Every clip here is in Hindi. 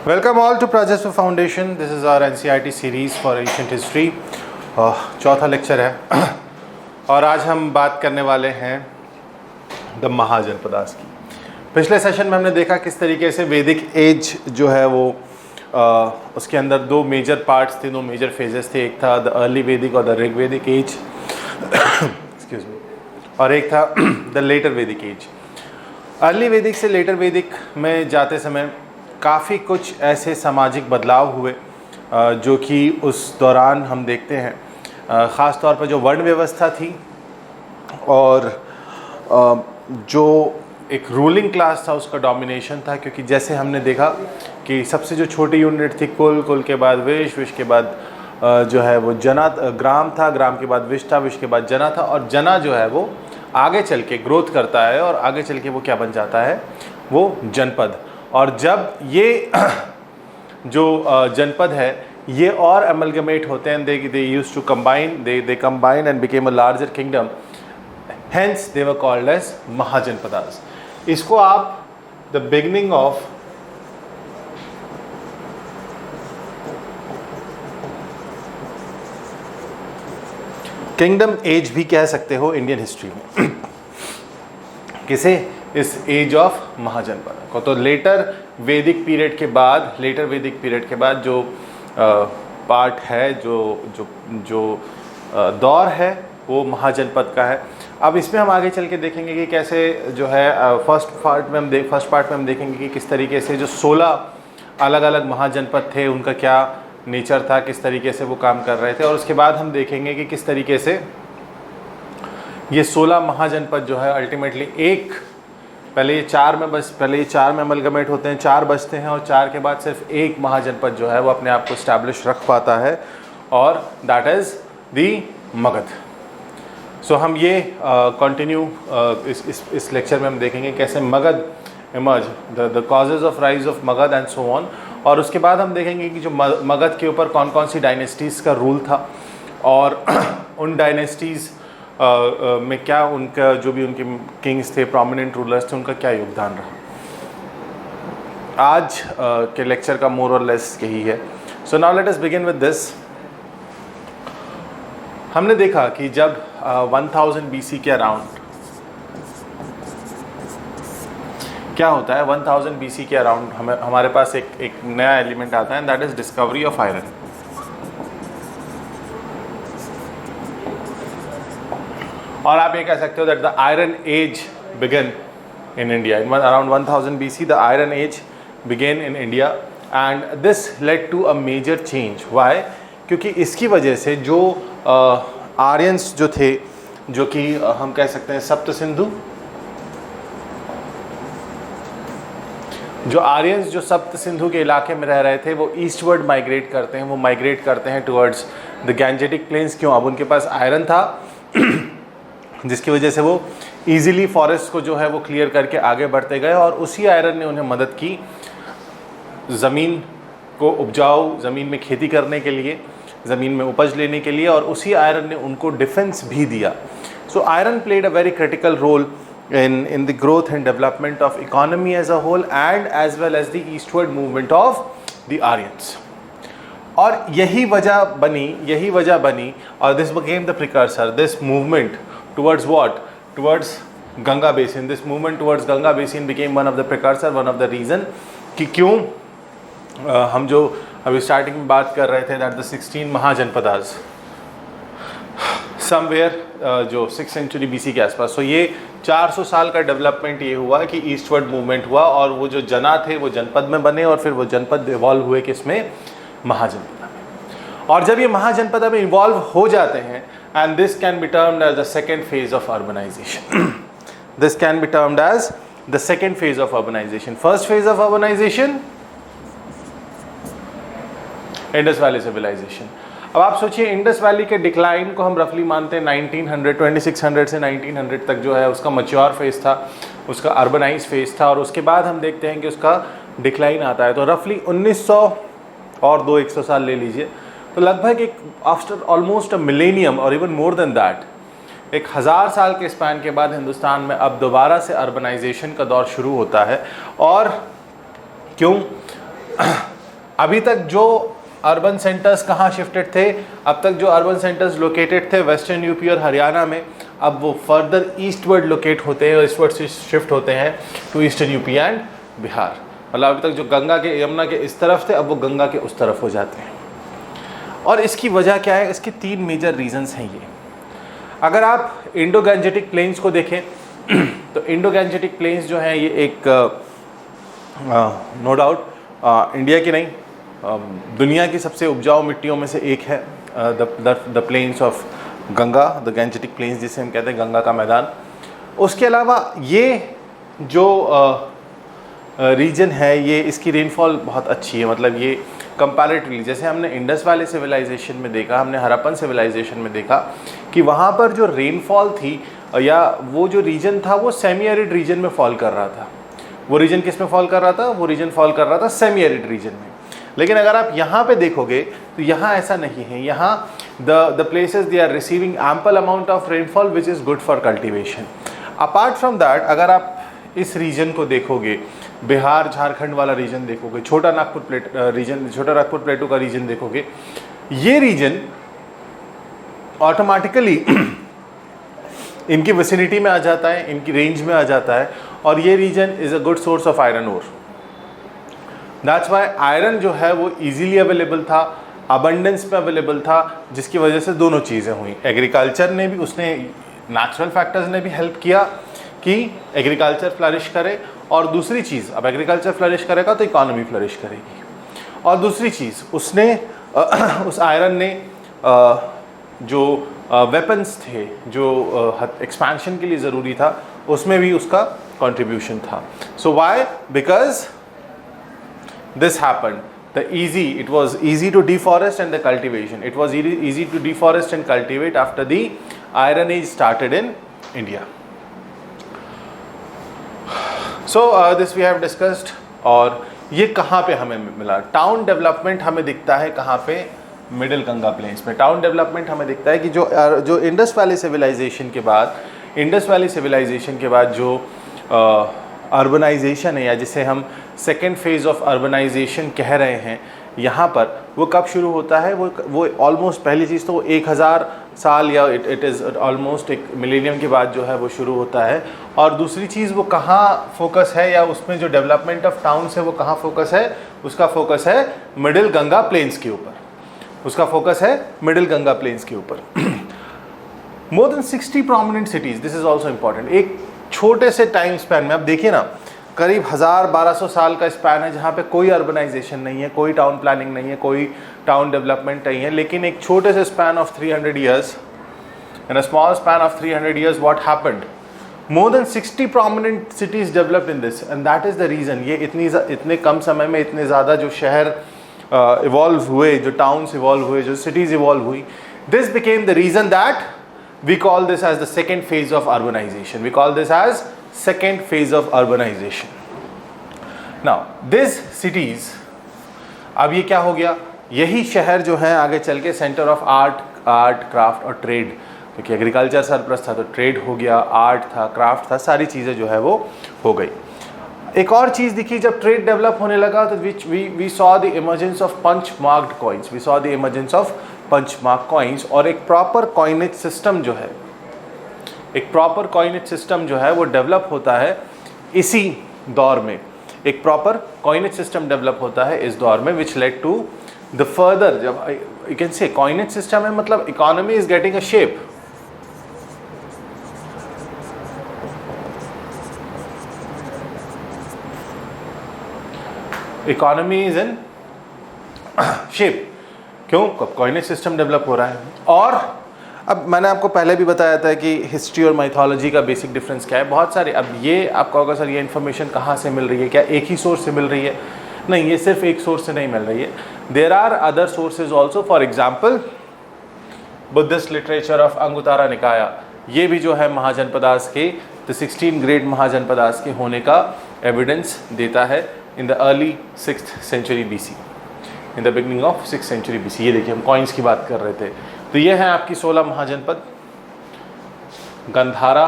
Welcome all to Prajasva Foundation. This is our NCERT series for ancient history. चौथा लेक्चर है और आज हम बात करने वाले हैं द महाजनपदास की। पिछले सेशन में हमने देखा किस तरीके से वैदिक एज जो है वो उसके अंदर दो मेजर पार्ट्स थे, दो मेजर फेजेस थे। एक था द अर्ली वैदिक और द ऋग वैदिक एज एक्सक्यूज मी, और एक था द लेटर वैदिक एज। अर्ली वैदिक से लेटर वैदिक में जाते समय काफ़ी कुछ ऐसे सामाजिक बदलाव हुए जो कि उस दौरान हम देखते हैं, ख़ास तौर पर जो वर्ण व्यवस्था थी और जो एक रूलिंग क्लास था उसका डोमिनेशन था। क्योंकि जैसे हमने देखा कि सबसे जो छोटी यूनिट थी कुल, कुल के बाद विश्व, विश्व के बाद जो है वो जना, ग्राम था, ग्राम के बाद विश्व था, विश्व के बाद जना था, और जना जो है वो आगे चल के ग्रोथ करता है और आगे चल के वो क्या बन जाता है, वो जनपद। और जब ये जो जनपद है ये और अमलगमेट होते हैं, they used to combine, they combine and became a larger kingdom, hence they were called as Mahajanapadas. इसको आप the beginning of kingdom age भी कह सकते हो इंडियन हिस्ट्री में। किसे? इस एज ऑफ महाजनपद को। तो लेटर वैदिक पीरियड के बाद जो पार्ट है, जो दौर है वो महाजनपद का है। अब इसमें हम आगे चल के देखेंगे कि कैसे जो है फर्स्ट पार्ट में हम देखेंगे कि किस तरीके से जो 16 अलग अलग महाजनपद थे उनका क्या नेचर था, किस तरीके से वो काम कर रहे थे। और उसके बाद हम देखेंगे कि किस तरीके से ये 16 महाजनपद जो है अल्टीमेटली पहले ये चार में अमलगमेट होते हैं, 4 बचते हैं, और 4 के बाद सिर्फ एक महाजनपद जो है वो अपने आप को स्टैब्लिश रख पाता है, और दैट इज़ दी मगध। सो हम ये कंटिन्यू इस लेक्चर में हम देखेंगे कैसे Magadh emerge, the causes of rise of Magadh and so on. और उसके बाद हम देखेंगे कि जो मगध के ऊपर कौन कौन सी डायनेस्टीज़ का रूल था और उन डायनेस्टीज़ में क्या उनका, जो भी उनके किंग्स थे, प्रोमिनेंट रूलर्स थे, उनका क्या योगदान रहा। आज के लेक्चर का मोर और लेस यही है। So now let us begin with this. हमने देखा कि जब 1000 BC के अराउंड क्या होता है, 1000 BC के अराउंड हमारे पास एक नया एलिमेंट आता है, that is discovery of iron. और आप ये कह सकते हो that the iron age began in India in around 1000 BC। The iron age began in India and this led to a major change. Why? क्योंकि इसकी वजह से जो आर्यंस जो थे, जो कि हम कह सकते हैं सप्त सिंधु, जो आर्यंस जो सप्त सिंधु के इलाके में रह रहे थे, वो ईस्टवर्ड माइग्रेट करते हैं, वो माइग्रेट करते हैं टुवर्ड्स द गैंजेटिक प्लेन्स। क्यों? अब उनके पास आयरन था जिसकी वजह से वो इजीली फॉरेस्ट को जो है वो क्लियर करके आगे बढ़ते गए, और उसी आयरन ने उन्हें मदद की ज़मीन को उपजाऊ, ज़मीन में खेती करने के लिए, ज़मीन में उपज लेने के लिए, और उसी आयरन ने उनको डिफेंस भी दिया। So iron played a very critical role in the growth and development of economy as a whole and as well as the eastward movement of the Aryans. और यही वजह बनी और this became the precursor, this movement towards what? Towards Ganga basin. This movement towards Ganga basin became one of the precursor, one of the reason कि क्यों हम जो अभी स्टार्टिंग में बात कर रहे थे that the 16 महाजनपदास समवेयर जो 6th century BC के आसपास। सो ये 400 साल का डेवलपमेंट ये हुआ कि ईस्टवर्ड मूवमेंट हुआ, और वो जो जना थे वो जनपद में बने, और फिर वो जनपद इवॉल्व हुए किसमें? महाजनपद में। और जब ये महाजनपद में इवॉल्व हो जाते हैं, and this can be termed as the second phase of urbanization. This can be termed as the second phase of urbanization. First phase of urbanization Indus valley civilization. अब आप सोचिए, इंडस वैली के डिक्लाइन को हम रफली मानते हैं 2600 से 1900 तक जो है उसका मैच्योर फेज था, उसका अर्बनाइज फेज था, और उसके बाद हम देखते हैं कि उसका डिक्लाइन आता है। तो रफली 1900 और 100 साल ले लीजिए, तो लगभग एक आफ्टर ऑलमोस्ट अ मिलेनियम और इवन मोर देन दैट, 1000 साल के स्पैन के बाद हिंदुस्तान में अब दोबारा से अर्बनाइजेशन का दौर शुरू होता है। और क्यों? अभी तक जो अर्बन सेंटर्स कहाँ शिफ्टेड थे, अब तक जो अर्बन सेंटर्स लोकेटेड थे वेस्टर्न यूपी और हरियाणा में, अब वो फर्दर ईस्टवर्ड लोकेट होते हैं और ईस्टवर्ड से शिफ्ट होते हैं to eastern UP and Bihar. मतलब अभी तक जो गंगा के यमुना के इस तरफ थे, अब वो गंगा के उस तरफ हो जाते हैं। और इसकी वजह क्या है? इसके 3 मेजर रीजंस हैं ये। अगर आप इंडो गैंजेटिक प्लेन्स को देखें तो इंडो गैंजेटिक प्लेन्स जो हैं ये एक नो डाउट इंडिया की नहीं, दुनिया की सबसे उपजाऊ मिट्टियों में से एक है। The plains of Ganga, the Gangetic plains जिसे हम कहते हैं, गंगा का मैदान। उसके अलावा ये जो रीजन है, ये इसकी रेनफॉल बहुत अच्छी है। मतलब ये कंपैरेटिवली, जैसे हमने इंडस वैली सिविलाइजेशन में देखा, हमने हड़प्पन सिविलाइजेशन में देखा कि वहाँ पर जो रेनफॉल थी या वो जो रीजन था वो सेमी एरिड रीजन में फॉल कर रहा था। वो रीजन किस में फॉल कर रहा था? वो रीजन फॉल कर रहा था सेमी एरिड रीजन में। लेकिन अगर आप यहाँ पे देखोगे तो यहाँ ऐसा नहीं है। यहाँ the places they are receiving ample amount of rainfall which is good for cultivation. Apart from that, अगर आप इस रीजन को देखोगे, बिहार झारखंड वाला रीजन देखोगे, छोटा नागपुर प्लेटू का रीजन देखोगे, ये रीजन ऑटोमेटिकली इनकी विसिनिटी में आ जाता है, इनकी रेंज में आ जाता है, और ये region is a good source of iron ore. That's why iron जो है वो इजीली अवेलेबल था, अबंडेंस में अवेलेबल था, जिसकी वजह से दोनों चीज़ें हुई। एग्रीकल्चर ने भी, उसने नेचुरल फैक्टर्स ने भी हेल्प किया कि एग्रीकल्चर फ्लरिश करे, और दूसरी चीज़, अब एग्रीकल्चर फ्लरिश करेगा तो इकोनॉमी फ्लरिश करेगी। और दूसरी चीज़, उसने उस आयरन ने जो वेपन्स थे, जो एक्सपेंशन के लिए ज़रूरी था, उसमें भी उसका कंट्रीब्यूशन था। So why? Because this happened, it was easy to deforest and the cultivation, it was easy to deforest and cultivate after the iron age started in India. So this we have discussed। और ये कहाँ पे हमें मिला? टाउन डेवलपमेंट हमें दिखता है कहाँ पे? मिडिल गंगा प्लेन्स में। टाउन डेवलपमेंट हमें दिखता है कि जो इंडस वैली सिविलाइजेशन के बाद जो अर्बनाइजेशन है, या जिसे हम सेकेंड फेज़ ऑफ अर्बनाइजेशन कह रहे हैं, यहाँ पर वो कब शुरू होता है? वो ऑलमोस्ट, पहली चीज़ तो वो 1000 साल या इट इज़ ऑलमोस्ट एक मिलेनियम के बाद जो है वो शुरू होता है। और दूसरी चीज़, वो कहाँ फोकस है, या उसमें जो डेवलपमेंट ऑफ टाउन्स है वो कहाँ फोकस है? उसका फोकस है मिडिल गंगा प्लेन्स के ऊपर। More than 60 prominent cities, this is also important. एक छोटे से टाइम स्पैन में, आप देखिए ना, करीब 1000-1200 साल का स्पैन है जहाँ पे कोई अर्बनाइजेशन नहीं है, कोई टाउन प्लानिंग नहीं है, कोई टाउन डेवलपमेंट नहीं है। लेकिन एक छोटे से span of 300 years, in a small span of 300 years, what happened? More than 60 prominent cities developed in this, and that is the reason. ये इतने कम समय में इतने ज़्यादा जो शहर इवॉल्व हुए, जो टाउन्स इवॉल्व हुए, जो सिटीज़ इवॉल्व हुई, this became the reason that we call this as the second phase of urbanization. Now these cities, अब ये क्या हो गया? यही शहर जो है आगे चल के सेंटर ऑफ आर्ट, क्राफ्ट और ट्रेड, क्योंकि एग्रीकल्चर सरप्लस था तो ट्रेड हो गया, आर्ट था, क्राफ्ट था, सारी चीज़ें जो है वो हो गई। एक और चीज़ दिखी, जब ट्रेड डेवलप होने लगा तो we saw the emergence of punch marked coins, और एक प्रॉपर कॉइनेज सिस्टम जो है वो डेवलप होता है इसी दौर में। एक प्रॉपर कॉइनेज सिस्टम डेवलप होता है इस दौर में, which led to the further, जब you can say coinage system है, मतलब economy is getting a shape. Economy is in shape, क्यों? कॉइनेज सिस्टम डेवलप हो रहा है। और अब मैंने आपको पहले भी बताया था कि हिस्ट्री और माइथोलॉजी का बेसिक डिफरेंस क्या है। बहुत सारे, अब ये आपको होगा सर ये इन्फॉर्मेशन कहाँ से मिल रही है, क्या एक ही सोर्स से मिल रही है? नहीं, ये सिर्फ एक सोर्स से नहीं मिल रही है। There are other sources also. For example Buddhist literature of Anguttara Nikaya, ये भी जो है महाजनपदास के, द 16 ग्रेट महाजनपदास के होने का एविडेंस देता है in the early 6th century BC, in the beginning of 6th century BC। ये देखिए, हम कॉइन्स की बात कर रहे थे, तो ये हैं आपकी 16 महाजनपद: गंधारा,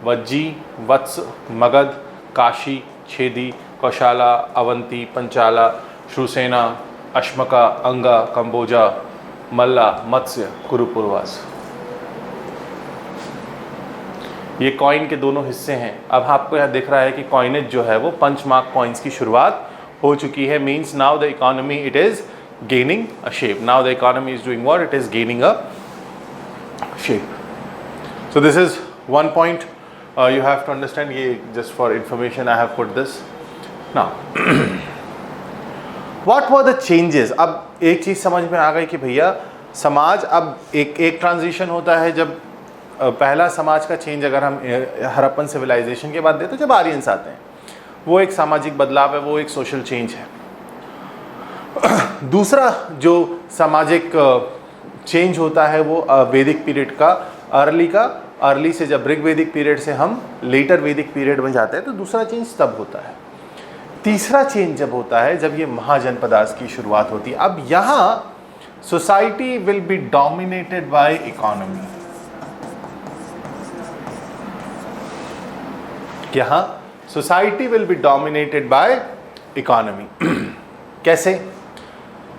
वज्जी, वत्स, मगध, काशी, छेदी, कौशाला, अवंती, पंचाला, श्रुसेना, अश्मका, अंगा, कंबोजा, मल्ला, मत्स्य, कुरुपूर्वास। ये कॉइन के दोनों हिस्से हैं। अब आपको यहाँ दिख रहा है कि कॉइनेज जो है वो पंचमार्क कॉइन्स की शुरुआत हो चुकी है। Means now the economy it is gaining a shape. Now the economy is doing what? It is gaining a shape. So this is one point you have to understand. ये just for information I have put this. Now what were the changes? अब एक चीज़ समझ में आ गई कि भैया समाज अब एक ट्रांजिशन होता है जब पहला समाज का चेंज अगर हम हड़प्पन सिविलाइजेशन के बाद देते तो जब आर्यंस आते हैं, वो एक सामाजिक बदलाव है, वो एक सोशल चेंज है। दूसरा जो सामाजिक चेंज होता है वो वैदिक पीरियड का, अर्ली से जब ऋग्वैदिक पीरियड से हम लेटर वैदिक पीरियड में जाते हैं तो दूसरा चेंज तब होता है। तीसरा चेंज जब होता है जब ये महाजनपदास की शुरुआत होती है। अब यहाँ society will be dominated by economy. यहाँ society will be dominated by economy. कैसे?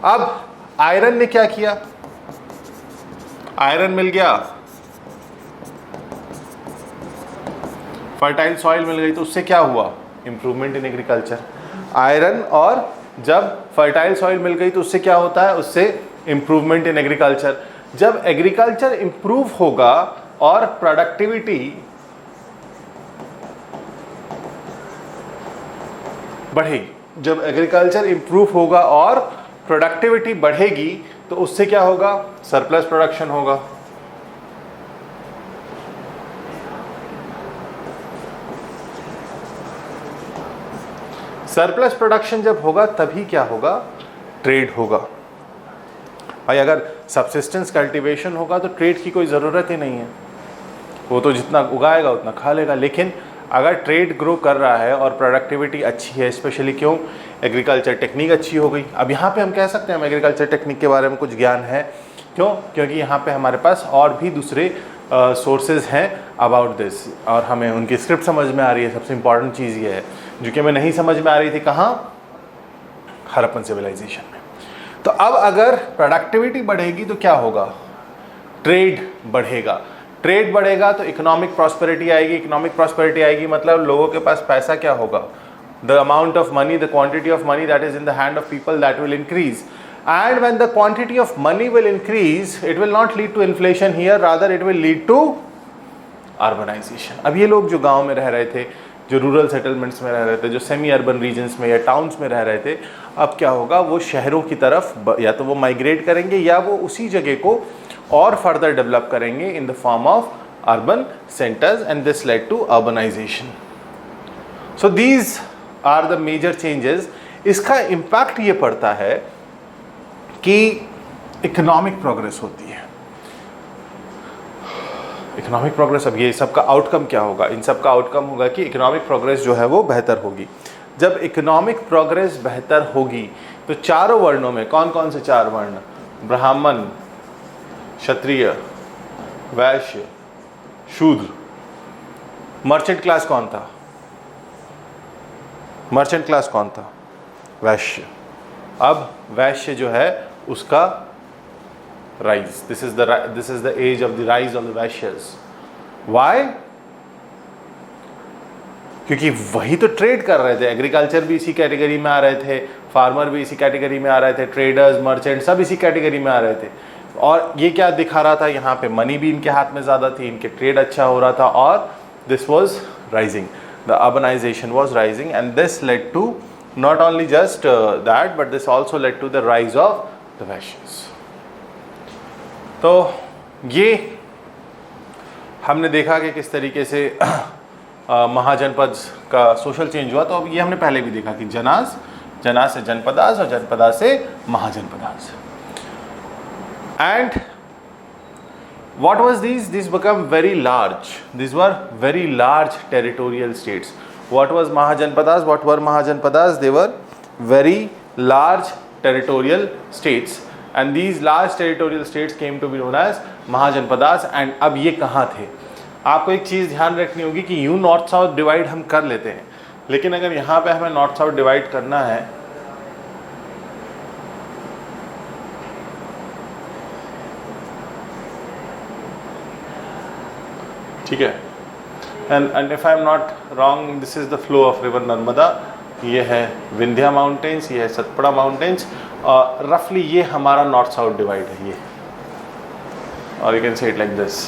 अब आयरन ने क्या किया? आयरन मिल गया, फर्टाइल सॉइल मिल गई, तो उससे क्या हुआ? Improvement in agriculture. आयरन और जब फर्टाइल सॉइल मिल गई तो उससे क्या होता है? उससे इंप्रूवमेंट इन एग्रीकल्चर। जब एग्रीकल्चर इंप्रूव होगा और प्रोडक्टिविटी बढ़ेगी, जब एग्रीकल्चर इंप्रूव होगा और प्रोडक्टिविटी बढ़ेगी तो उससे क्या होगा? सरप्लस प्रोडक्शन होगा। सरप्लस प्रोडक्शन जब होगा तभी क्या होगा? ट्रेड होगा। भाई अगर सबसिस्टेंस कल्टीवेशन होगा तो ट्रेड की कोई ज़रूरत ही नहीं है, वो तो जितना उगाएगा उतना खा लेगा। लेकिन अगर ट्रेड ग्रो कर रहा है और प्रोडक्टिविटी अच्छी है, स्पेशली क्यों? एग्रीकल्चर टेक्निक अच्छी हो गई। अब यहाँ पे हम कह सकते हैं हम एग्रीकल्चर टेक्निक के बारे में कुछ ज्ञान है। क्यों? क्योंकि यहाँ पे हमारे पास और भी दूसरे सोर्सेज हैं अबाउट दिस और हमें उनकी स्क्रिप्ट समझ में आ रही है। सबसे इंपॉर्टेंट चीज़ ये है जो कि हमें नहीं समझ में आ रही थी, कहाँ? हड़प्पन सिविलाइजेशन में। तो अब अगर प्रोडक्टिविटी बढ़ेगी तो क्या होगा? ट्रेड बढ़ेगा। ट्रेड बढ़ेगा तो इकोनॉमिक प्रॉस्पेरिटी आएगी। इकोनॉमिक प्रॉस्पेरिटी आएगी मतलब लोगों के पास पैसा क्या होगा? The amount of money, the quantity of money that is in the hand of people, that will increase. And when the quantity of money will increase, it will not lead to inflation here, rather it will lead to urbanization. अब ये लोग जो गांव में रह रहे थे, जो रूरल सेटलमेंट्स में रह रहे थे, जो सेमी अर्बन रीजन्स में या टाउन्स में रह रहे थे, अब क्या होगा? वो शहरों की तरफ या तो वो माइग्रेट करेंगे या वो उसी जगह को और फर्दर डेवलप करेंगे in the form of urban centres, and this led to urbanization. So these are the major changes. इसका इम्पैक्ट ये पड़ता है कि इकोनॉमिक प्रोग्रेस होती है। इकोनॉमिक प्रोग्रेस, अब ये सबका आउटकम क्या होगा? इन सब का आउटकम होगा कि इकोनॉमिक प्रोग्रेस जो है वो बेहतर होगी। जब इकोनॉमिक प्रोग्रेस बेहतर होगी तो चारों वर्णों में, कौन कौन से चार वर्ण? ब्राह्मण, क्षत्रिय, वैश्य, शूद्र। मर्चेंट क्लास कौन था? मर्चेंट क्लास कौन था? वैश्य। अब वैश्य जो है उसका rise, this is the age of the rise of the Vaishyas. Why? क्योंकि वही तो ट्रेड कर रहे थे। एग्रीकल्चर भी इसी कैटेगरी में आ रहे थे, फार्मर भी इसी कैटेगरी में आ रहे थे, ट्रेडर्स, मर्चेंट सब इसी कैटेगरी में आ रहे थे। और ये क्या दिखा रहा था? यहाँ पे मनी भी इनके हाथ में ज़्यादा थी, इनके ट्रेड अच्छा हो रहा था और this was rising, the urbanization was rising, and this led to not only just that, but this also led to the rise of the Vaishyas. तो ये हमने देखा कि किस तरीके से महाजनपद का सोशल चेंज हुआ। तो अब ये हमने पहले भी देखा कि जनास, जनास से जनपदास और जनपदास से mahajanapadas. And what was these? These become very large. These were very large territorial states. What was Mahajanpadas? What were Mahajanpadas? They were very large territorial states, and these large territorial states came to be known as Mahajanpadas. And अब ये कहाँ थे? आपको एक चीज़ ध्यान रखनी होगी कि यूँ नॉर्थ साउथ डिवाइड हम कर लेते हैं, लेकिन अगर यहाँ पे हमें नॉर्थ साउथ डिवाइड करना है ठीक है। And if I am not wrong, this is the flow of river Narmada. ये है विंध्या माउंटेन्स, ये है सतपुड़ा माउंटेन्स, और रफली ये हमारा नॉर्थ साउथ डिवाइड है ये, और you can say it like this.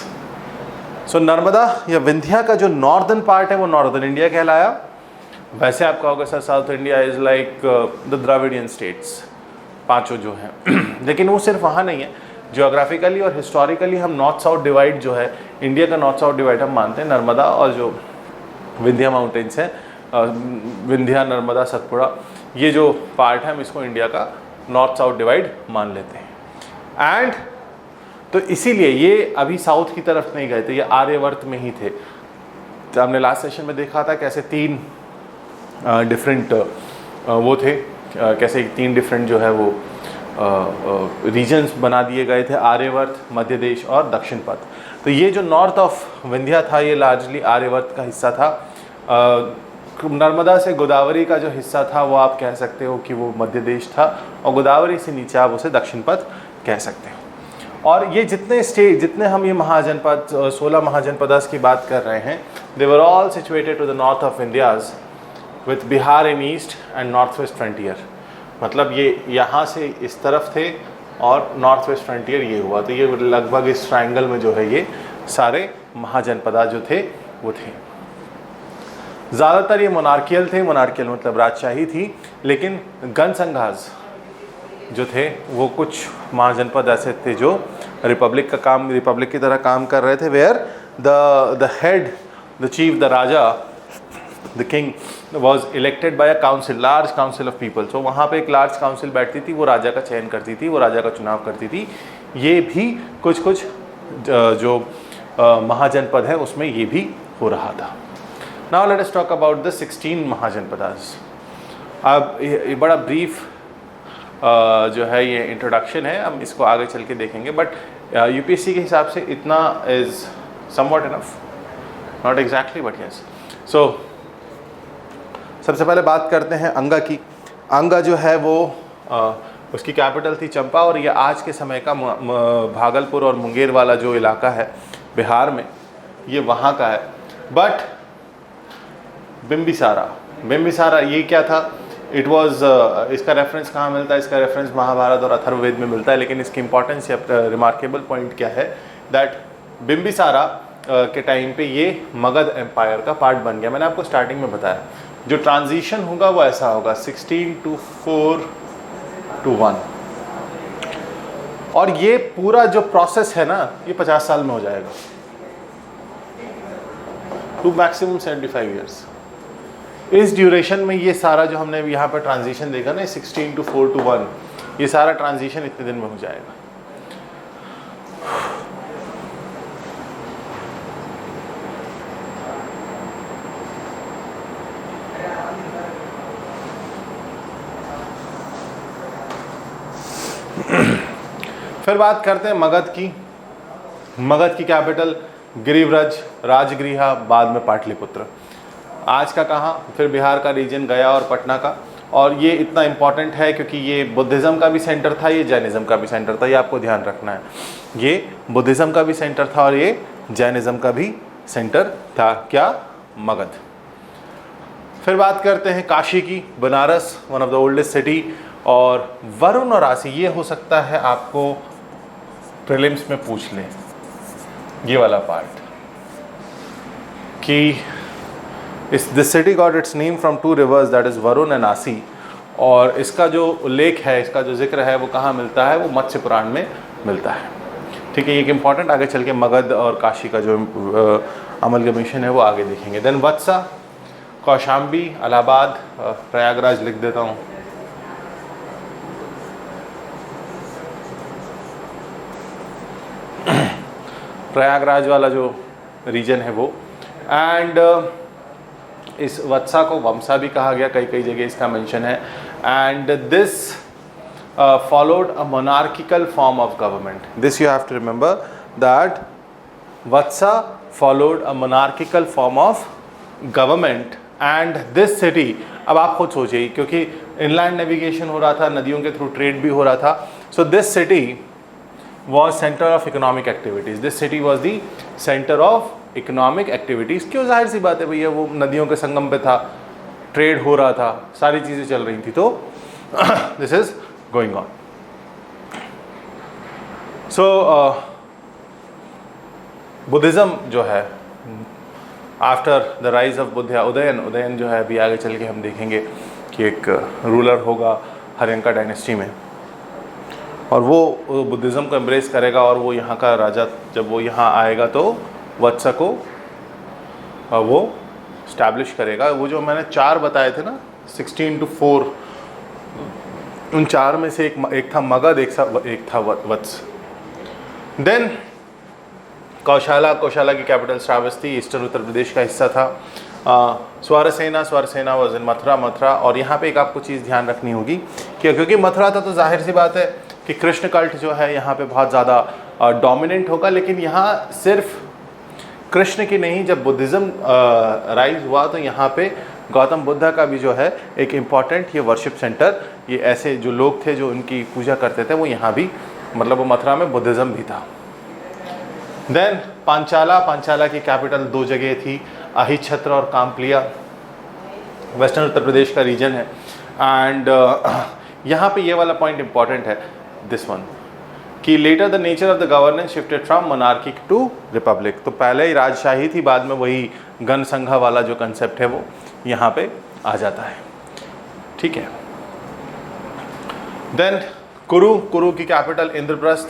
So Narmada या विंध्या का जो नॉर्दर्न पार्ट है वो नॉर्दर्न इंडिया कहलाया। वैसे आप कहोगे sir south India is like the Dravidian states, पांचों जो हैं लेकिन वो सिर्फ वहाँ नहीं है, जियोग्राफिकली और हिस्टोरिकली हम नॉर्थ साउथ डिवाइड जो है, इंडिया का नॉर्थ साउथ डिवाइड हम मानते हैं। नर्मदा और जो विंध्या माउंटेन्स है, विंध्या नर्मदा सतपुड़ा, ये जो पार्ट है हम इसको इंडिया का नॉर्थ साउथ डिवाइड मान लेते हैं। एंड तो इसीलिए ये अभी साउथ की तरफ नहीं गए थे, ये आर्यवर्त में ही थे। तो हमने लास्ट सेशन में देखा था कैसे तीन डिफरेंट वो थे, कैसे तीन डिफरेंट जो है वो रीजन्स बना दिए गए थे, आर्यवर्त, मध्य देश और दक्षिण पथ। तो ये जो नॉर्थ ऑफ विंध्या था ये लार्जली आर्यवर्त का हिस्सा था। नर्मदा से गोदावरी का जो हिस्सा था वो आप कह सकते हो कि वो मध्य देश था, और गोदावरी से नीचे आप उसे दक्षिण पथ कह सकते हो। और ये जितने स्टेट, जितने हम ये महाजनपद 16 महाजनपदास की बात कर रहे हैं, they were all situated to the north of India's with Bihar in east and north west frontier. मतलब ये यहाँ से इस तरफ थे और नॉर्थ वेस्ट फ्रंटियर ये हुआ। तो ये लगभग इस ट्रायंगल में जो है ये सारे महाजनपदा जो थे वो थे। ज़्यादातर ये मोनार्कियल थे, मोनार्कियल मतलब राजशाही थी, लेकिन गणसंघाज जो थे वो कुछ महाजनपद ऐसे थे जो रिपब्लिक का काम, रिपब्लिक की तरह काम कर रहे थे, where the head, the chief, the raja, the king was elected by a council, large council of people. So वहाँ पे एक लार्ज काउंसिल बैठती थी, वो राजा का चयन करती थी, वो राजा का चुनाव करती थी। ये भी कुछ कुछ जो महाजनपद है उसमें ये भी हो रहा था। Now let us talk about the 16 mahajanapadas. अब ये बड़ा ब्रीफ जो है ये इंट्रोडक्शन है, हम इसको आगे चल के देखेंगे, बट यूपीएससी के हिसाब से इतना is somewhat enough, not exactly but yes. So सबसे पहले बात करते हैं अंगा की। अंगा जो है वो उसकी कैपिटल थी चंपा, और ये आज के समय का भागलपुर और मुंगेर वाला जो इलाका है बिहार में, ये वहाँ का है। बट बिम्बिसारा, बिम्बिसारा ये क्या था? इट वॉज इसका रेफरेंस कहाँ मिलता है? इसका रेफरेंस महाभारत और अथर्ववेद में मिलता है, लेकिन इसकी इंपॉर्टेंस या रिमार्केबल पॉइंट क्या है, दैट बिम्बिसारा के टाइम पे ये मगध एम्पायर का पार्ट बन गया। मैंने आपको स्टार्टिंग में बताया जो ट्रांजिशन होगा वो ऐसा होगा 16 to 4 to 1, और ये पूरा जो प्रोसेस है ना ये 50 साल में हो जाएगा, टू मैक्सिमम 75 ईयर्स। इस ड्यूरेशन में ये सारा जो हमने यहाँ पर ट्रांजिशन देखा ना 16 to 4 to 1, ये सारा ट्रांजिशन इतने दिन में हो जाएगा। फिर बात करते हैं मगध की। मगध की कैपिटल गिरिव्रज, राजगृहा, बाद में पाटलिपुत्र। आज का कहाँ? फिर बिहार का रीजन, गया और पटना का। और ये इतना इम्पॉर्टेंट है क्योंकि ये बुद्धिज़्म का भी सेंटर था, ये जैनिज़्म का भी सेंटर था, ये आपको ध्यान रखना है। ये बुद्धिज़्म का भी सेंटर था और ये जैनिज़्म का भी सेंटर था। क्या? मगध। फिर बात करते हैं काशी की, Banaras, one of the oldest city. और वरुण और राशि, ये हो सकता है आपको प्रीलिम्स में पूछ लें ये वाला पार्ट कि this city got its name from 2 rivers, that is Varun and आसी। और इसका जो उल्लेख है, इसका जो जिक्र है वो कहाँ मिलता है? वो मत्स्य पुराण में मिलता है। ठीक है, ये एक इम्पॉर्टेंट, आगे चल के मगध और काशी का जो अमलगमेशन है वो आगे देखेंगे। देन वत्सा, कौशाम्बी, इलाहाबाद, प्रयागराज लिख देता हूँ। प्रयागराज वाला जो रीजन है वो। एंड इस वत्सा को वमसा भी कहा गया, कई कई जगह इसका मेंशन है। And this followed a monarchical form of government. This you have to remember that Vatsa followed a monarchical form of government. And this city, अब आप खुद सोचिए, क्योंकि इनलैंड नेविगेशन हो रहा था, नदियों के थ्रू ट्रेड भी हो रहा था। So this city was center of economic activities. This city was the center of economic activities, क्यों, जाहिर सी बात है भैया, वो नदियों के संगम पे था, ट्रेड हो रहा था, सारी चीज़ें चल रही थी, तो this is going on. So Buddhism जो है after the rise of Buddha, Udayan जो है अभी आगे चल के हम देखेंगे कि एक रूलर होगा हर्यंका डायनेस्टी में, और वो बुद्धिज़्म को एम्ब्रेस करेगा, और वो यहाँ का राजा जब वो यहाँ आएगा तो वत्स को वो स्टैब्लिश करेगा. वो जो मैंने 4 बताए थे ना, 16 to 4, उन 4 में से एक था मगध, एक था वत्स. देन कौशाला की कैपिटल श्रावस्ती ईस्टर्न उत्तर प्रदेश का हिस्सा था. स्वरसेना वॉज इन मथुरा. और यहाँ पे एक आपको चीज़ ध्यान रखनी होगी कि क्योंकि मथुरा था तो जाहिर सी बात है कि कृष्ण कल्ट जो है यहाँ पे बहुत ज़्यादा डोमिनेंट होगा. लेकिन यहाँ सिर्फ कृष्ण की नहीं, जब बुद्धिज़्म राइज हुआ तो यहाँ पे गौतम बुद्धा का भी जो है एक इम्पॉर्टेंट ये वर्शिप सेंटर, ये ऐसे जो लोग थे जो उनकी पूजा करते थे, वो यहाँ भी, मतलब वो मथुरा में बुद्धिज़्म भी था. देन पांचाला की कैपिटल 2 जगह थी, अहिच्छत्र और काम्प्लिया, वेस्टर्न उत्तर प्रदेश का रीजन है. एंड यहाँ पे ये वाला पॉइंट इंपॉर्टेंट है, दिस वन, कि later the nature of the governance shifted from monarchy to republic. तो पहले ही राजशाही थी, बाद में वही गण संघा वाला जो कंसेप्ट है वो यहाँ पे आ जाता है. ठीक है. देन कुरु की कैपिटल इंद्रप्रस्थ,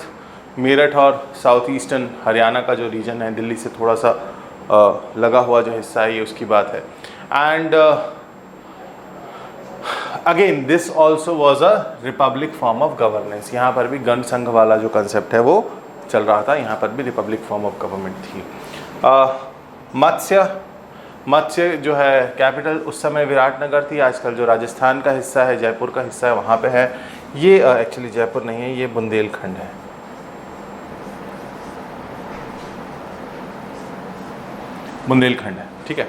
मेरठ और साउथ ईस्टर्न हरियाणा का जो रीजन है, दिल्ली से थोड़ा सा लगा हुआ जो हिस्सा है, ये उसकी बात है. And again this also was a republic form of governance. यहाँ पर भी गण संघ वाला जो कंसेप्ट है वो चल रहा था, यहाँ पर भी रिपब्लिक फॉर्म ऑफ गवर्नमेंट थी. मत्स्य जो है कैपिटल उस समय विराटनगर थी, आजकल जो राजस्थान का हिस्सा है, जयपुर का हिस्सा है, वहाँ पे है. ये एक्चुअली जयपुर नहीं है, ये बुंदेलखंड है. बुंदेलखंड है, ठीक है.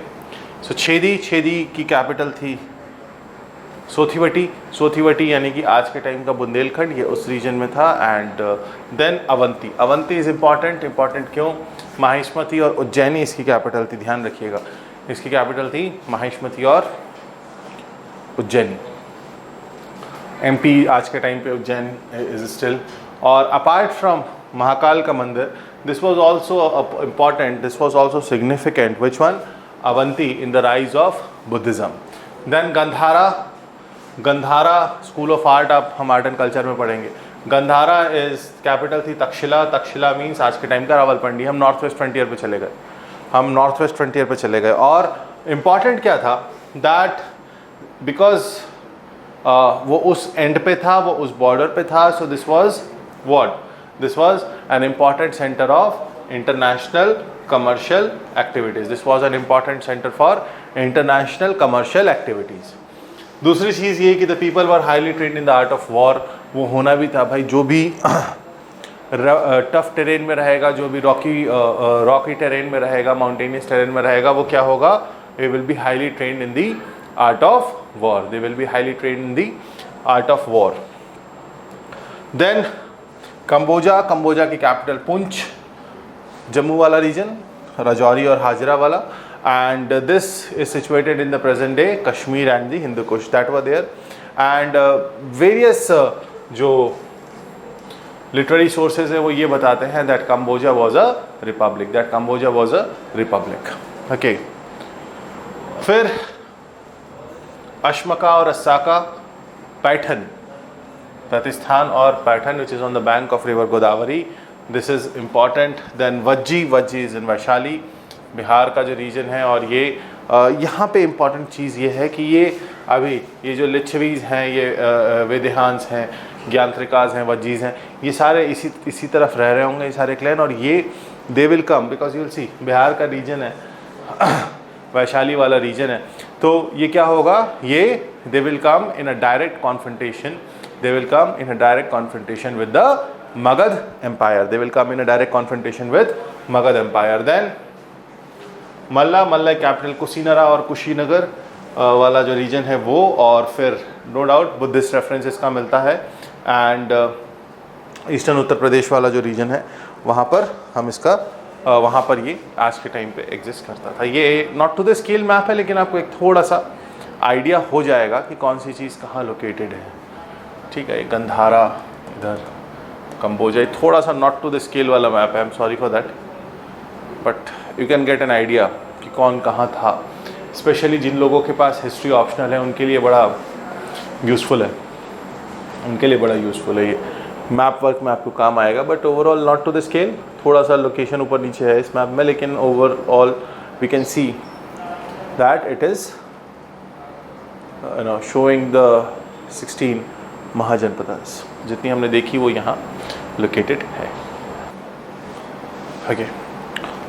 सो छेदी की कैपिटल थी सोथिवटी यानी कि आज के टाइम का बुंदेलखंड, ये उस रीजन में था. And then Avanti is important क्यों, माहिष्मती और उज्जैनी इसकी कैपिटल थी, ध्यान रखिएगा, इसकी कैपिटल थी माहिष्मती और उज्जैनी. MP आज के टाइम पे उज्जैन इज स्टिल. और अपार्ट फ्रॉम महाकाल का मंदिर, this was also important, this was also significant. Which one? Avanti in the rise of Buddhism. Then Gandhara school of art, आप हम आर्ट एंड कल्चर में पढ़ेंगे. गंधारा इज कैपिटल थी तक्षशिला मीन्स आज के टाइम का रावलपिंडी. हम नॉर्थ वेस्ट फ्रंटियर पे चले गए. और इम्पॉर्टेंट क्या था, दैट बिकॉज वो उस एंड पे था, वो उस बॉर्डर पे था. So this was what, this was an important centre of international commercial activities. This was an important centre for international commercial activities. दूसरी चीज़ ये कि the people were highly trained in the art of war. वो होना भी था भाई, जो भी टफ टेरेन में रहेगा, जो भी रॉकी टेरेन में रहेगा, माउंटेनियस टेरेन में रहेगा, वो क्या होगा, they will be highly trained in the art of war. They will be highly trained in the art of war. Then Kamboja की कैपिटल पुंछ, जम्मू वाला रीजन, राजौरी और हाजरा वाला. And this is situated in the present day Kashmir and the Hindu Kush that were there. And various जो literary sources है वो ये बताते हैं that Cambodia was a republic. Okay. फिर अश्मका और अस्साका, पैठन, प्रतिस्थान और Paithan which is on the bank of river Godavari. This is important. Then Vajji is in Vaishali, Bihar का जो रीजन है. और ये यहाँ पे इम्पॉर्टेंट चीज़ ये है कि ये जो लिच्छवीज़ हैं, ये वेदेहांस हैं, ज्ञानत्रिकाज हैं, वज्जीज़ हैं, ये सारे इसी तरफ रह रहे होंगे, ये सारे क्लैन. और ये they will come because you will see Bihar का रीजन है, वैशाली वाला रीजन है. तो ये क्या होगा, ये they will come in a direct confrontation with the Magad Empire. They will come in a direct confrontation with Magad Empire. Then Malla capital Kushinara और कुशीनगर वाला जो रीजन है वो. और फिर नो डाउट बुद्धिस्ट रेफरेंस इसका मिलता है. एंड ईस्टर्न उत्तर प्रदेश वाला जो रीजन है वहाँ पर हम इसका वहाँ पर ये आज के टाइम पे एग्जिस्ट करता था। ये not to the scale map है, लेकिन आपको एक थोड़ा सा आइडिया हो जाएगा कि कौन सी चीज़ कहाँ लोकेटेड है। ठीक है, गंधारा इधर, कंबोजा, थोड़ा सा नॉट टू द स्केल वाला मैप है, I am sorry for that, but you can get an idea कि कौन कहाँ था। स्पेशली जिन लोगों के पास हिस्ट्री ऑप्शनल है उनके लिए बड़ा यूज़फुल है, उनके लिए बड़ा यूज़फुल है ये मैप वर्क में आपको काम आएगा। But overall not to the scale, थोड़ा सा लोकेशन ऊपर नीचे है इस मैप में, लेकिन overall we can see that it is showing the 16 Mahajanapadas, जितनी हमने देखी वो यहाँ लोकेटेड है। Okay,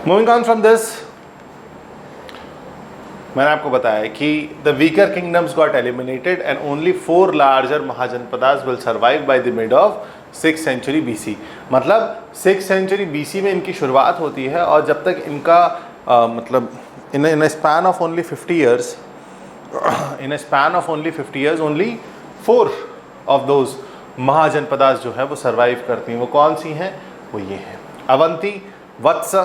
moving on from this, मैंने आपको बताया कि the weaker kingdoms got eliminated and only 4 larger Mahajanapadas will survive by the mid of 6th century BC। मतलब 6th सेंचुरी BC में इनकी शुरुआत होती है, और जब तक इनका मतलब in span of only 50 years, in span of only 50 years only 4 of those mahajanapadas जो है वो सर्वाइव करती हैं। वो कौन सी हैं? वो ये हैं, अवंती, वत्स,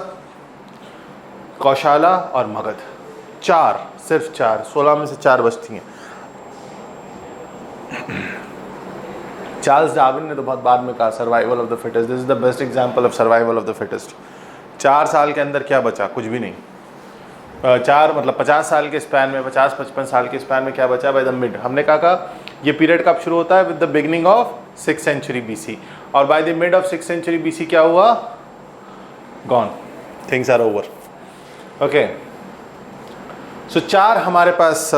कौशाला और मगध। 4, सिर्फ 4, 16 में से 4 बचती हैं। चार्ल्स डार्विन ने तो बहुत बाद में कहा survival of the fittest, this is the best example of survival of the fittest. 4 साल के अंदर क्या बचा? कुछ भी नहीं। 4 मतलब 50 साल के स्पैन में, 50-55 साल के स्पैन में क्या बचा? बाय द मिड, हमने कहा ये पीरियड कब शुरू होता है? With the beginning of 6th century BC, और by the mid of 6th century BC क्या हुआ? Gone, things are over. Okay, so 4 हमारे पास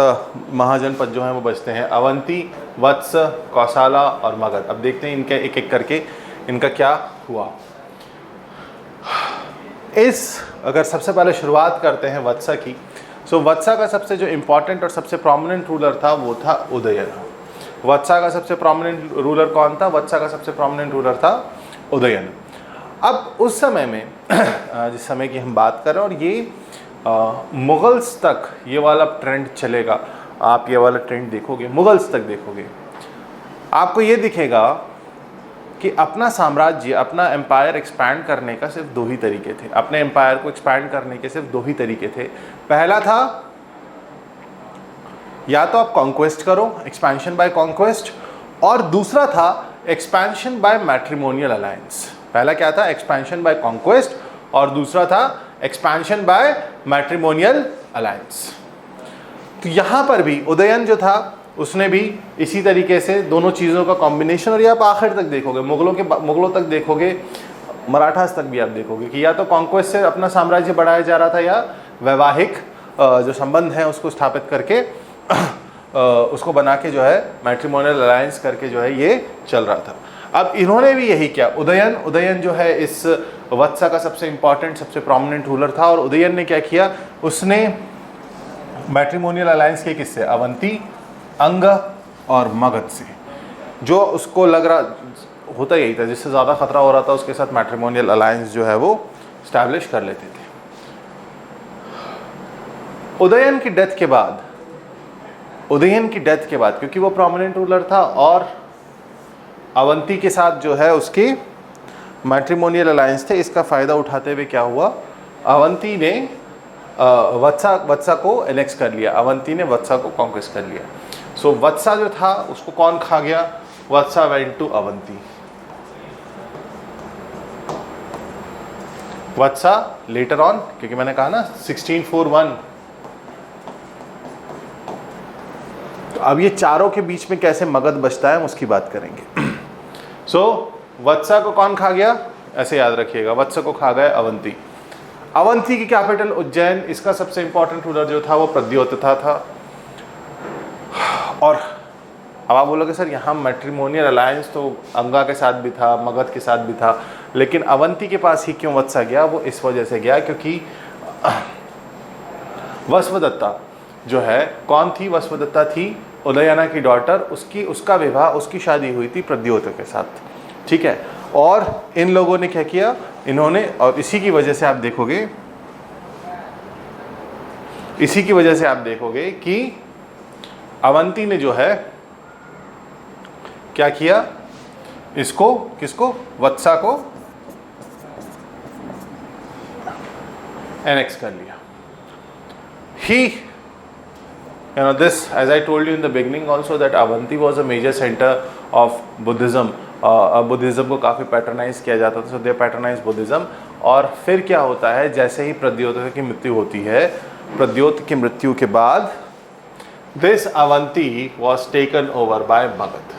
महाजनपद जो हैं वो बचते हैं, अवंती, वत्स, कौशाला और मगध। अब देखते हैं इनके एक एक करके इनका क्या हुआ। अगर सबसे पहले शुरुआत करते हैं वत्सा की, सो वत्सा का सबसे जो इम्पोर्टेंट और सबसे प्रोमिनेंट रूलर था वो था उदयन। वत्सा का सबसे प्रोमिनेंट रूलर कौन था? वत्सा का सबसे प्रोमिनेंट रूलर था उदयन। अब उस समय में जिस समय की हम बात कर रहे हैं, और ये मुगल्स तक ये वाला ट्रेंड चलेगा, आप ये वाला ट्रेंड देखोगे, मुगल्स तक देखोगे, आपको ये दिखेगा कि अपना साम्राज्य, अपना एम्पायर एक्सपैंड करने का सिर्फ 2 ही तरीके थे। अपने एम्पायर को एक्सपैंड करने के सिर्फ 2 ही तरीके थे। पहला था या तो आप कॉन्क्वेस्ट करो, एक्सपेंशन बाय कॉन्क्वेस्ट, और दूसरा था एक्सपेंशन बाय मैट्रिमोनियल अलायंस। पहला क्या था? एक्सपेंशन बाय कॉन्क्वेस्ट, और दूसरा था एक्सपेंशन बाय मैट्रिमोनियल अलायंस। तो यहाँ पर भी उदयन जो था उसने भी इसी तरीके से दोनों चीज़ों का कॉम्बिनेशन, और ये आप आखिर तक देखोगे, मुगलों तक देखोगे, मराठास तक भी आप देखोगे कि या तो कॉन्क्वेस्ट से अपना साम्राज्य बढ़ाया जा रहा था, या वैवाहिक जो संबंध हैं उसको स्थापित करके उसको बना के जो है मैट्रिमोनियल अलायंस करके जो है ये चल रहा था। अब इन्होंने भी यही किया। उदयन जो है इस वत्सा का सबसे इंपॉर्टेंट, सबसे प्रोमिनेंट रूलर था, और उदयन ने क्या किया? उसने मैट्रिमोनियल अलायंस के किससे? अवंती, अंग और मगध से। जो उसको लग रहा होता यही था, जिससे ज़्यादा खतरा हो रहा था उसके साथ मैट्रिमोनियल अलायंस जो है वो स्टैब्लिश कर लेते थे। उदयन की डेथ के बाद क्योंकि वो प्रोमिनेंट रूलर था और अवंती के साथ जो है उसकी मैट्रिमोनियल अलायंस थे, इसका फ़ायदा उठाते हुए क्या हुआ? अवंती ने वत्सा को एनेक्स कर लिया, अवंती ने वत्सा को कॉन्क्वेस्ट कर लिया। सो वत्सा जो था उसको कौन खा गया? Vatsa went to Avanti. Vatsa later on, क्योंकि मैंने कहा ना 1641, तो अब ये चारों के बीच में कैसे मगध बचता है हम उसकी बात करेंगे। सो वत्सा को कौन खा गया? ऐसे याद रखिएगा, वत्सा को खा गया अवंती। अवंती की कैपिटल उज्जैन, इसका सबसे इंपॉर्टेंट रूलर जो था वो प्रद्योतथा था। और अब आप बोलोगे सर यहाँ मैट्रिमोनियल अलायंस तो अंगा के साथ भी था, मगध के साथ भी था, लेकिन अवंती के पास ही क्यों वत्सा गया? वो इस वजह से गया क्योंकि वसवदत्ता जो है, कौन थी? वसवदत्ता थी उदयना की डॉटर, उसका विवाह, उसकी शादी हुई थी प्रद्योत के साथ, ठीक है। और इन लोगों ने क्या किया? इन्होंने, और इसी की वजह से आप देखोगे कि अवंती ने जो है क्या किया? किसको? वत्सा को एनेक्स कर लिया। ही this, as I told you in the beginning also, that Avanti was a major center of Buddhism. Buddhism को काफ़ी पैटर्नाइज किया जाता था, सो दे पैटर्नाइज बुद्धिज़्म। और फिर क्या होता है, जैसे ही प्रद्योत की मृत्यु होती है, प्रद्योत की मृत्यु के बाद this Avanti was taken over by Magadh.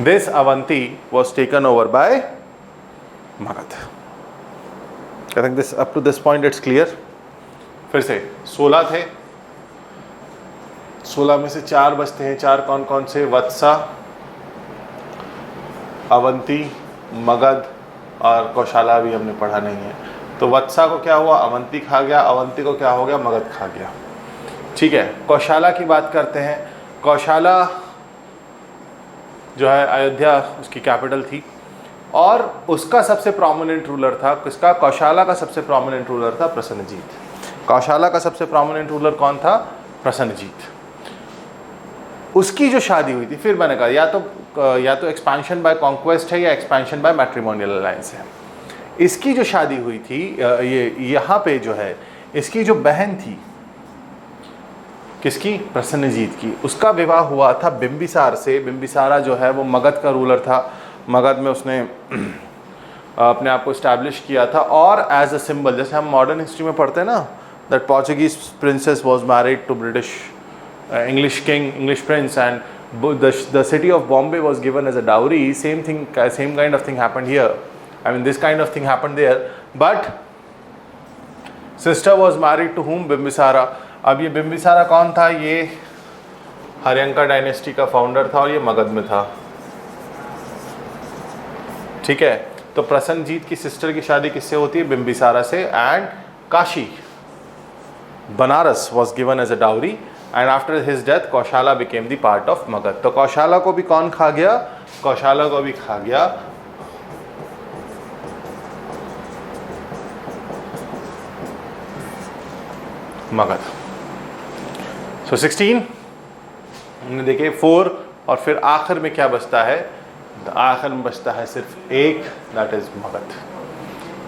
This Avanti was taken over by Magad. I think this up to this point it's clear. फिर से 16 थे, 16 में से 4 बचते हैं। 4 कौन कौन से? वत्सा, अवंती, मगध और कौशाला भी हमने पढ़ा नहीं है। तो वत्सा को क्या हुआ? अवंती खा गया। अवंती को क्या हो गया? मगध खा गया। ठीक है, कौशाला की बात करते हैं। कौशाला जो है अयोध्या उसकी कैपिटल थी, और उसका सबसे प्रोमिनेंट रूलर था किसका? कौशाला का सबसे प्रोमिनेंट रूलर था प्रसन्नजीत। कौशाला का सबसे प्रोमिनेंट रूलर कौन था? प्रसन्नजीत। उसकी जो शादी हुई थी, फिर मैंने कहा या तो एक्सपेंशन बाय कॉन्क्वेस्ट है या एक्सपेंशन बाय मैट्रिमोनियल अलायंस है। इसकी जो शादी हुई थी, ये यहाँ पे जो है, इसकी जो बहन थी, किसकी? प्रसन्नजीत की। उसका विवाह हुआ था बिंबिसार से। बिंबिसारा जो है वो मगध का रूलर था। मगध में उसने अपने आप को इस्टेब्लिश किया था, और एज अ सिंबल, जैसे हम मॉडर्न हिस्ट्री में पढ़ते हैं ना, that Portuguese princess was married to British English king, English prince, and the city of Bombay was given as a dowry. Same kind of thing happened here. I mean, this kind of thing happened there. But sister was married to whom? Bimbisara. अब ये बिंबिसारा कौन था? ये हर्यंका डायनेस्टी का फाउंडर था, और ये मगध में था। ठीक है, तो प्रसन्नजीत की सिस्टर की शादी किससे होती है? बिंबिसारा से। And Kashi, Banaras was given as a dowry, and after his death कौशाला became the part of Magadh. तो कौशाला को भी कौन खा गया? कौशाला को भी खा गया मगध। सो 16 हमने देखे, 4, और फिर आखिर में क्या बचता है? आखिर में बचता है सिर्फ एक, दैट इज मगध।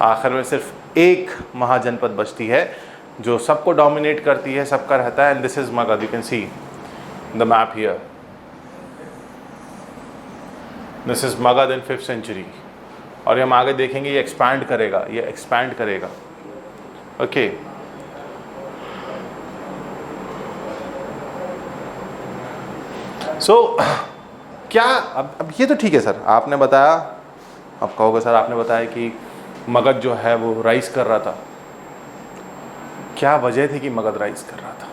आखिर में सिर्फ एक महाजनपद बचती है जो सबको डोमिनेट करती है, सबका रहता है, and this is Magadh. You can see the map here, this is Magadh in 5th century। और हम आगे देखेंगे ये एक्सपैंड करेगा, ये एक्सपैंड करेगा। ओके, सो क्या अब ये तो ठीक है सर, आपने बताया, आप कहोगे सर आपने बताया कि मगध जो है वो राइज कर रहा था। क्या वजह थी कि मगध राइज कर रहा था?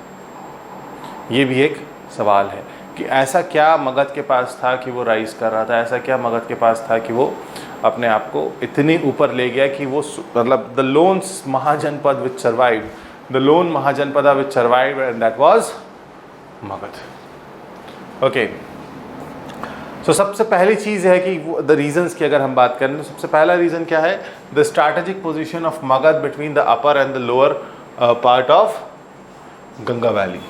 ये भी एक सवाल है कि ऐसा क्या मगध के पास था कि वो राइज कर रहा था? ऐसा क्या मगध के पास था कि वो अपने आप को इतने ऊपर ले गया कि वो, मतलब the lone mahajanapada which survive, the lone mahajanapada which survive, and that was Magadh. Okay, so सबसे पहली चीज़ है कि द रीजंस की अगर हम बात करें तो सबसे पहला रीज़न क्या है? The strategic position of Magadh between the upper and the lower part of Ganga valley,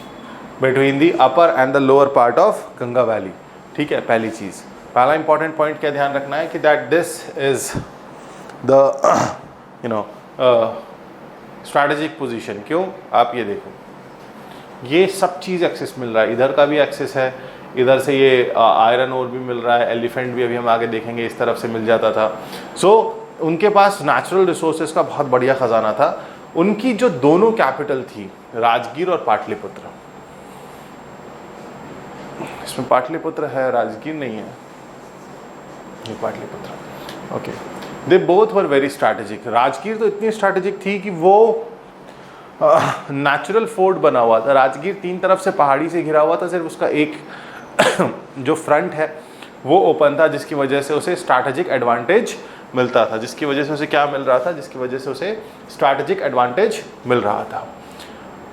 between the upper and the lower part of Ganga valley. ठीक है, पहली चीज़, पहला इंपॉर्टेंट पॉइंट क्या ध्यान रखना है कि that this is the strategic position. क्यों? आप ये देखो, ये सब चीज़ एक्सेस मिल रहा है, इधर का भी एक्सेस है, इधर से ये आयरन ओर भी मिल रहा है, एलिफेंट भी अभी हम आगे देखेंगे इस तरफ से मिल जाता था। सो उनके पास नेचुरल रिसोर्सेज का बहुत बढ़िया ख़जाना था। उनकी जो दोनों कैपिटल थी, राजगीर और पाटलिपुत्र, इसमें पाटलिपुत्र है, राजगीर नहीं है, ये Pataliputra. Okay, they both were very strategic. Rajgir तो इतनी स्ट्रैटेजिक थी कि वो नेचुरल फोर्ट बना हुआ था। राजगीर 3 तरफ से पहाड़ी से घिरा हुआ था, सिर्फ उसका एक जो फ्रंट है वो ओपन था, जिसकी वजह से उसे स्ट्रैटेजिक एडवांटेज मिलता था। जिसकी वजह से उसे क्या मिल रहा था? जिसकी वजह से उसे स्ट्रैटेजिक एडवांटेज मिल रहा था।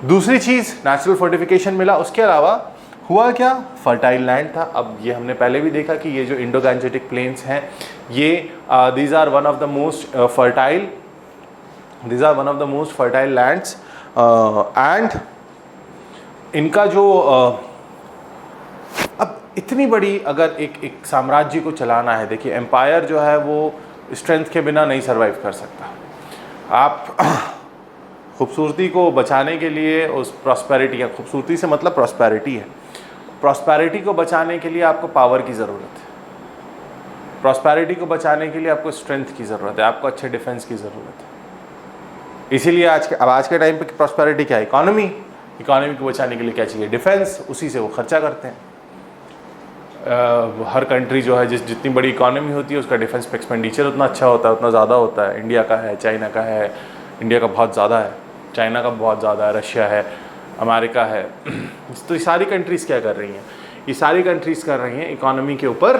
दूसरी चीज़, नेचुरल फोर्टिफिकेशन मिला। उसके अलावा हुआ क्या? फर्टाइल लैंड था। अब ये हमने पहले भी देखा कि ये जो इंडो गैंजेटिक प्लेन्स हैं, ये these are one of the most fertile lands, and इनका जो अब इतनी बड़ी अगर एक साम्राज्य को चलाना है, देखिए एम्पायर जो है वो स्ट्रेंथ के बिना नहीं सर्वाइव कर सकता। आप खूबसूरती को बचाने के लिए, उस प्रॉस्पेरिटी या खूबसूरती से मतलब प्रॉस्पेरिटी है, प्रॉस्पेरिटी को बचाने के लिए आपको पावर की ज़रूरत है, प्रॉस्पेरिटी को बचाने के लिए आपको स्ट्रेंथ की ज़रूरत है, आपको अच्छे डिफेंस की ज़रूरत है। इसीलिए आज के टाइम पे प्रॉस्पेरिटी क्या है? इकोनॉमी को बचाने के लिए क्या चाहिए? डिफेंस। उसी से वो खर्चा करते हैं। हर कंट्री जो है जितनी बड़ी इकोनॉमी होती है उसका डिफेंस पे एक्सपेंडिचर उतना अच्छा होता है, उतना ज़्यादा होता है। इंडिया का है, चाइना का है, इंडिया का बहुत ज़्यादा है, चाइना का बहुत ज़्यादा है, रशिया है, अमेरिका है। तो ये सारी कंट्रीज़ क्या कर रही हैं? ये सारी कंट्रीज़ कर रही हैं इकोनॉमी के ऊपर,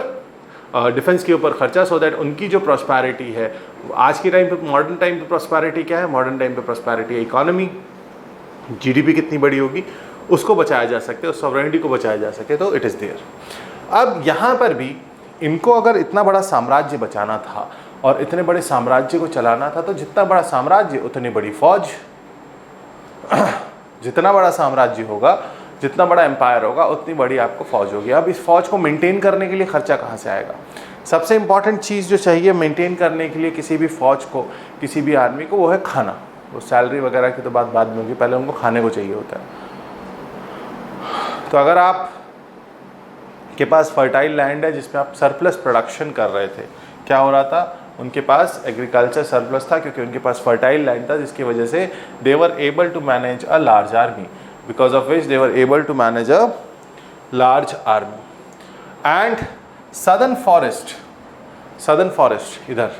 डिफेंस के ऊपर खर्चा, सो दैट उनकी जो प्रॉस्पेरिटी है आज के टाइम पे, मॉडर्न टाइम पे प्रॉस्पेरिटी क्या है? मॉडर्न टाइम पे प्रॉस्पेरिटी है इकोनॉमी, जीडीपी कितनी बड़ी होगी उसको बचाया जा सकते, उस सॉवरेनिटी को बचाया जा सके, तो इट इज़ देयर। अब यहाँ पर भी इनको अगर इतना बड़ा साम्राज्य बचाना था और इतने बड़े साम्राज्य को चलाना था, तो जितना बड़ा साम्राज्य उतनी बड़ी फौज, जितना बड़ा साम्राज्य होगा, जितना बड़ा एम्पायर होगा, उतनी बड़ी आपको फौज होगी। अब इस फौज को मेंटेन करने के लिए खर्चा कहाँ से आएगा? सबसे इंपॉर्टेंट चीज़ जो चाहिए मेंटेन करने के लिए किसी भी फौज को, किसी भी आर्मी को, वो है खाना। वो सैलरी वगैरह की तो बात बाद में होगी, पहले उनको खाने को चाहिए होता है। तो अगर आप के पास फर्टाइल लैंड है जिसमें आप सरप्लस प्रोडक्शन कर रहे थे, क्या हो रहा था? उनके पास एग्रीकल्चर सरप्लस था, क्योंकि उनके पास फर्टाइल लैंड था, जिसकी वजह से they were able to manage a large army, because of which they were able to manage a large army. And southern forest इधर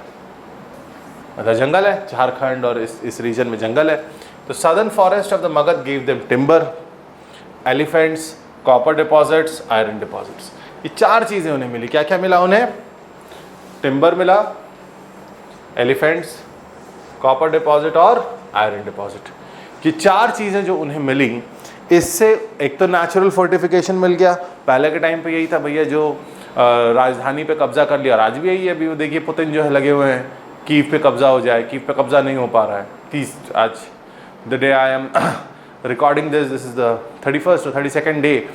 जंगल है, झारखंड और इस रीजन में जंगल है। तो southern forest of the Magadh give them timber, elephants, copper deposits, iron deposits. ये चार चीज़ें उन्हें मिली। क्या क्या मिला उन्हें? टिम्बर मिला, एलिफेंट्स, कॉपर डिपॉजिट और आयरन डिपॉजिट। ये चार चीज़ें जो उन्हें मिली, इससे एक तो नेचुरल फोर्टिफिकेशन मिल गया। पहले के टाइम पे यही था भैया, जो राजधानी पे कब्जा कर लिया, आज भी यही है। अभी वो देखिए पुतिन जो है लगे हुए हैं कीव पे कब्जा हो जाए, कीव पे कब्जा नहीं हो पा रहा है। आज the day I am recording this is the 31st और 32nd day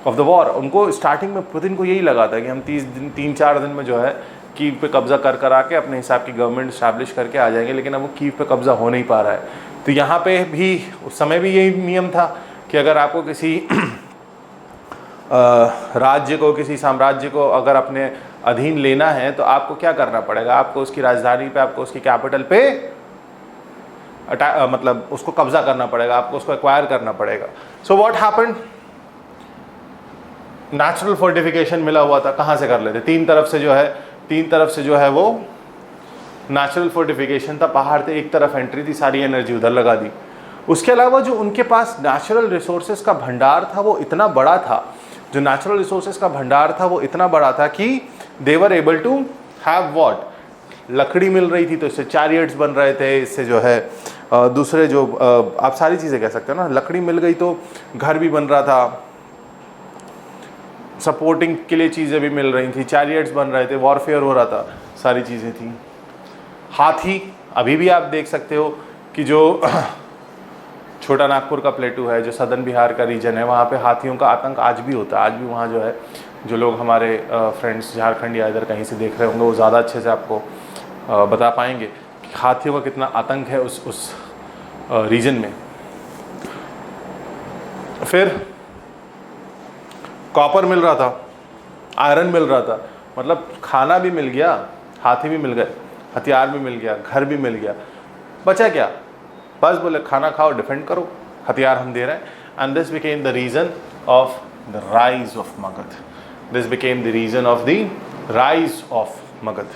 of the war. उनको स्टार्टिंग में पुतिन को यही लगा था कि हम 3-4 दिन में जो है कीव पे कब्जा कर आके अपने हिसाब की गवर्नमेंट इस्टेब्लिश करके आ जाएंगे, लेकिन अब वो कीव पे कब्जा हो नहीं पा रहा है। तो यहाँ पे भी उस समय भी यही नियम था कि अगर आपको किसी राज्य को, किसी साम्राज्य को अगर अपने अधीन लेना है तो आपको क्या करना पड़ेगा? आपको उसकी राजधानी पे, आपको उसकी कैपिटल पे मतलब उसको कब्जा करना पड़ेगा, आपको उसको एक्वायर करना पड़ेगा। So what happened? Natural fortification मिला हुआ था, कहाँ से कर लेते? तीन तरफ से जो है वो नेचुरल फोर्टिफिकेशन था, पहाड़ थे, एक तरफ एंट्री थी, सारी एनर्जी उधर लगा दी। उसके अलावा जो उनके पास नेचुरल रिसोर्सेज का भंडार था वो इतना बड़ा था, वो इतना बड़ा था कि they were able to have what? लकड़ी मिल रही थी तो इससे चैरियट्स बन रहे थे, इससे जो है दूसरे जो आप सारी चीज़ें कह सकते हो ना, लकड़ी मिल गई तो घर भी बन रहा था, सपोर्टिंग के लिए चीज़ें भी मिल रही थी, चैरियट्स बन रहे थे, वॉरफेयर हो रहा था, सारी चीज़ें थी। हाथी, अभी भी आप देख सकते हो कि जो छोटा नागपुर का प्लेटू है, जो सदर्न बिहार का रीजन है, वहाँ पे हाथियों का आतंक आज भी होता है। आज भी वहाँ जो है, जो लोग हमारे फ्रेंड्स झारखंड या इधर कहीं से देख रहे होंगे, वो ज़्यादा अच्छे से आपको बता पाएंगे कि हाथियों का कितना आतंक है उस रीजन में। फिर कॉपर मिल रहा था, आयरन मिल रहा था, मतलब खाना भी मिल गया, हाथी भी मिल गए, हथियार भी मिल गया, घर भी मिल गया, बचा क्या? बस बोले खाना खाओ, डिफेंड करो, हथियार हम दे रहे हैं। And this became the region of the rise of Magadh.